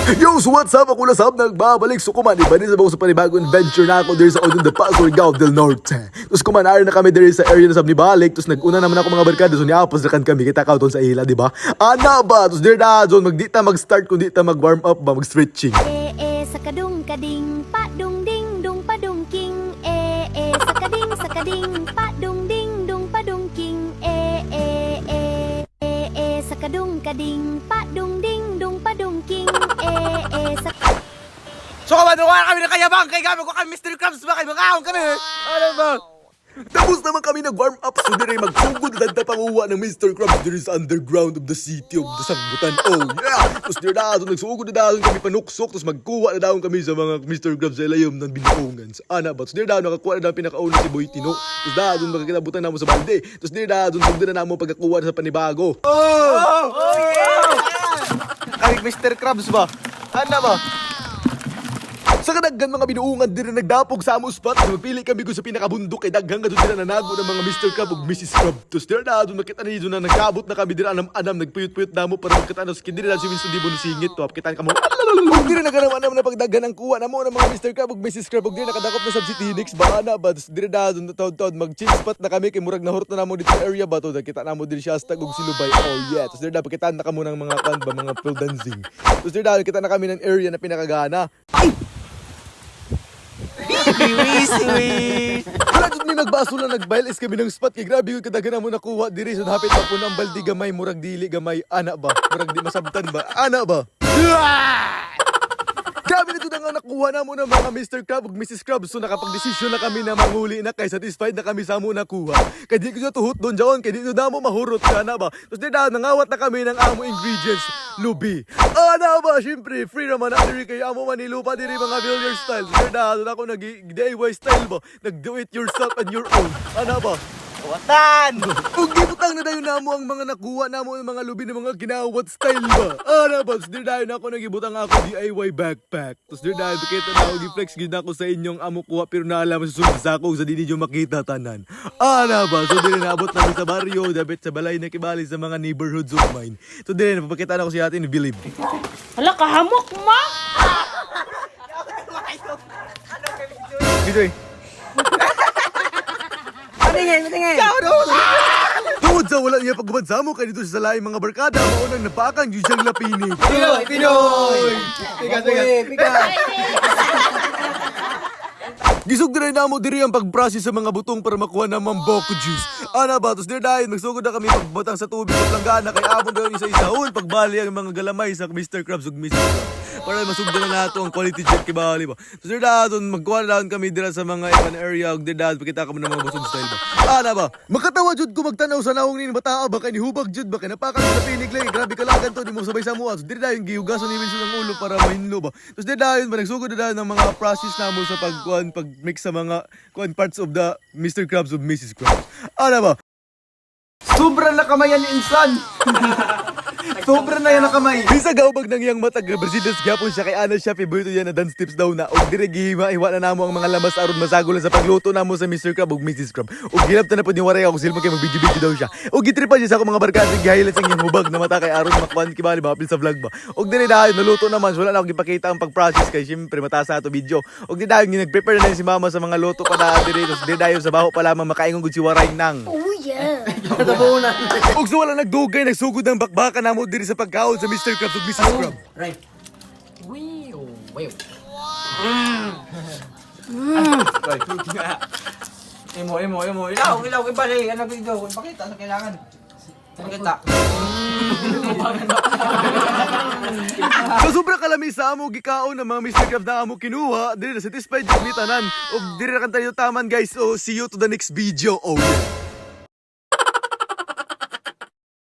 Yo, so what's up? Ako lasab nagbabalik. So kuman, iba din sa bago sa panibagong adventure na ako there sa Odon de Paso, Surigao del Norte. Tapos kumanar na kami there sa area na sab ni Balik. Tapos nag-una naman ako mga barkada. So niapos na kan kami. Kita kauton sa ila, di ba? Ana ba? Tapos there na, so magdita mag-start kung dita mag-warm up ba, mag-stretching. Sakadung kading pa dung ding dung pa dung king sakading pa dung ding dung pa dung king sakadung kading pa dung ding dung pa dung king So kamadungan kami ng kayabang kay gamit ko kami Mr. Krabs ba kay mga kami. Ano ba? Tapos naman kami nag-warm up. So dire magsugod na panguha ng Mr. Krabs there is underground of the city of the Sangbutan. Oh yeah! Tapos dire na, so nagsugod na dahon kami panuksok. Tapos magkuha na dahon kami sa mga Mr. Krabs sa ilayom ng binuungan. Sa ana ba? Tapos dire na, nakakuha na dahon pinakauna si Boy Tino. Tapos dahon magkakinabutan na mo sa balde. Tapos dire na, sugod na mo pagkakuha na sa panibago. Oh yeah! Kami Mr. Krabs ba? Ano ba? Sa kadaghan mga binuungan dire nagdapog sa amo spot. Magpili kami kung sa pinakabundok kay daghang nga doon nanago ng mga Mr. Crab ug Mrs. Crab. Tapos dire na doon makita ni na nagkabot na kami dire anam nagpuyot-puyot na mo para makita na skin dire na si Winston di mo singit to. Kita ka mo. Ug dire naganaman na pagdaghan ang kuha na mo ng mga Mr. Crab ug Mrs. Crab ug dire nakadakop na sab si Tinix ba na ba. Tapos dire na doon taud-taud mag-chill spot na kami kay murag nahurot na mo dito sa area ba to. Nakita na mo dire siya hashtag ug silubay. Oh yeah. Tapos dire na pagkita na kamo ng mga kan ba mga pole dancing. Tapos dire na kita na kami ng area na pinakagana. Sweet. Wala dito ni nagbaso lang nagbaylis kami ng spot kay grabe yung kadaghan mo nakuha diri so hapit pa po ng baldi gamay murag dili gamay ana ba murag di masabtan ba ana ba. Grabe nito na nga nakuha na mo ng mga Mr. Crab ug Mrs. Crab so nakapag-desisyon na kami na manguli na kay satisfied na kami sa mo nakuha. Kay di ko siya tuhot doon jaon kay di na mo mahurot ka na ba. Tapos di na nangawat na kami ng amo ingredients lubi. Ana ba syempre free naman na diri kay amo manilupa diri mga builder style. Di na ako nag-DIY style ba. Nag-do it yourself and your own. Ana ba? Watan. Ug gibutang na dayon namo ang mga nakuha namo ang mga lubi ng mga ginawat style ba. Ana ba? Dir dayon ako nagibutang ako DIY backpack. Tapos dir dayon kita na ako gi-flex gid ako sa inyong amo kuha pero naalam sa sunod sa ako sa di niyo makita tanan. Ana ba? So dire naabot na sa baryo, dapat sa balay na kibali sa mga neighborhoods of mine. So dire napapakita na ko si atin Bilib. Hala, kahamok, ma! Dito eh. Patingin. Tungod sa wala niya pagbabad sa mo kay dito sa laing mga barkada maunang napakang Jujang Lapinig. Pinoy. Tiga. Gisog dire na mo diri ang pag-process sa mga butong para makuha ng mamboko juice. Ana ba? Tapos dire dahil magsugod na kami pagbutang sa tubig sa planggana kay amon daw isa-isaon pagbali ang mga galamay sa Mr. Krabs ug Mrs. Krabs. Para masugdan na nato ang quality check kibali ba. Tapos dire dahil magkuha na kami dira sa mga ibang area ug dire dahil pakita kami ng mga busog style ba. Ana ba? Makatawa jud ko magtanaw sa naong ni bataa ba kay ni hubag jud ba kay napakan sa pinig lang. Grabe kalagan to di mo sabay sa mua. So dire dahil gihugason ni Winston ang ulo para mahinlo ba. Tapos dire dahil nagsugod na dahil ng mga process namo sa pag-mix sa mga parts of the Mr. Krabs of Mrs. Krabs. Ano ba? Sobra na kamayan ni insan. Sobra na yan na kamay. Bisa gaubag ng iyang matag Brazilians gyapon siya kay ana siya favorito yan na dance tips daw na og dire gihiwa na namo ang mga lamas aron masagol sa pagluto namo sa Mr. Crab ug Mrs. Crab. Og gilap ta na pud ni waray ako silmo kay magbidyo-bidyo daw siya. Og gitripan siya sa akong mga barkada gi-highlights ang iyang hubag na mata kay aron makwan kibali mapil sa vlog ba. Og dire dahil naluto naman wala na ako gipakita ang pag-process kay syempre mata sa ato video. Og dire dahil nag-prepare na si mama sa mga luto pa da dire tos dire dahil sa baho pa lamang makaingon gud si waray nang. Oh yeah. Tabunan. Og so wala nagdugay nagsugod ng bakbaka namo diri sa pagkaon sa Mr. Krabs ug Mrs. Crab. Right. Imo. Ilaw, ibalik. Ano video? Pakita sa kailangan. Pakita. So sobrang kalami sa amo gikaon ng mga Mr. Krabs na amo kinuha, dili na satisfied jud mi tanan. Og diri ra kan tayo taman guys. So see you to the next video. Oh yeah.